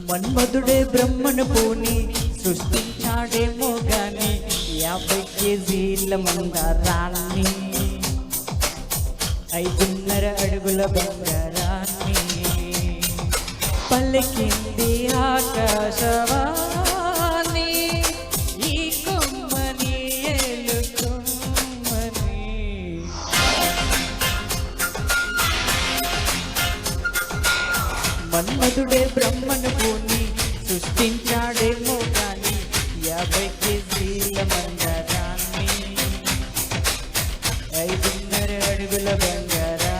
మన్మధుడే బ్రహ్మను పూని సృష్టించాడేమో గాని 50 కేజీల మందారాన్ని 5.5 అడుగుల బంగారాన్ని పలికింది ఆకాశవాణి ఈ కొమ్మని ఏలుకొమ్మని. మన్మధుడే బ్రహ్మను పూని సృష్టించాడేమో గాని 50 కేజీల మందారాన్ని 5.5 అడుగుల బంగారాన్ని.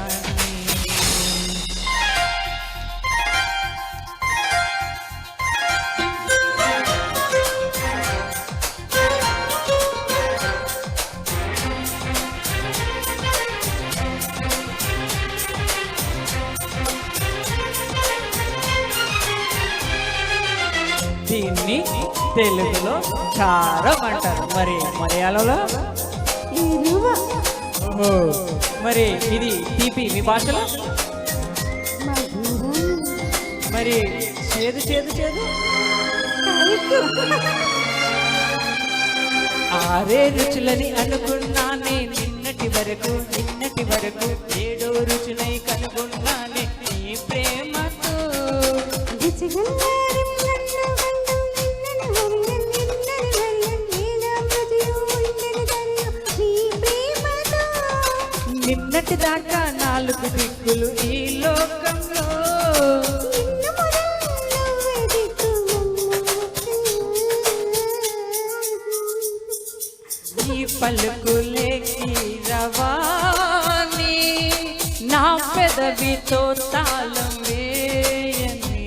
దీన్ని తెలుగులో చారం అంటారు, మరి మలయాళంలో ఓహో, మరి ఇది తీపి మీ భాషలో, మరి చేదు చేదు చేదు ఆరే రుచులని అనుకున్నానే నిన్నటి వరకు 7 రుచులై కనుగొన్నానే నీ ప్రేమతో. నిన్నటి దాకా 4 దిక్కులు ఈ లోకంలో ఈ పలుకులేకి రవాణి నా పెదవితో తాళం వేయని.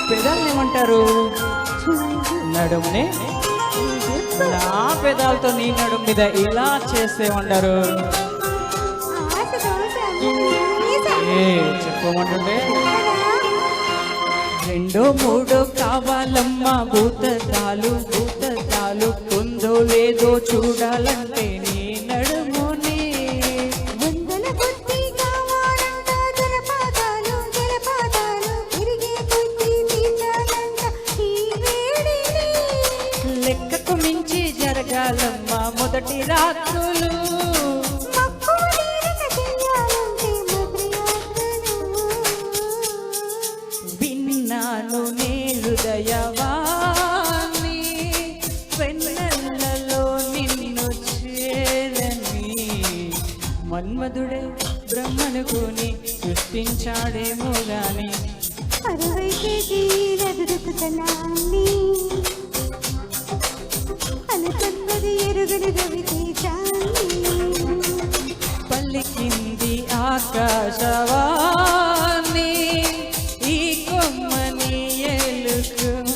పెదాలను ఏమంటారు? నడుముని నా పెదాలతో నీ నడుము మీద ఇలా చేస్తే ఉంటారు. చెప్పమంటుండే 2 3 కావాలమ్మా భూతద్దాలు ఉందో లేదో చూడాలంటే నీ నడుముని. లెక్కకు మించి జరగాలమ్మా మొదటి రాత్రులు. విన్నాను నీ హృదయవాణి వెన్నెలలో నిన్ను చేరని. మన్మధుడే బ్రహ్మను కొని సృష్టించాడేమో గాని 60 కేజీల దురుకుతనాన్ని అనుకున్నది ఎరుగని రవితేజాన్ని. పలికింది ఆకాశవాణి ఈ కొమ్మని ఏలుకోని.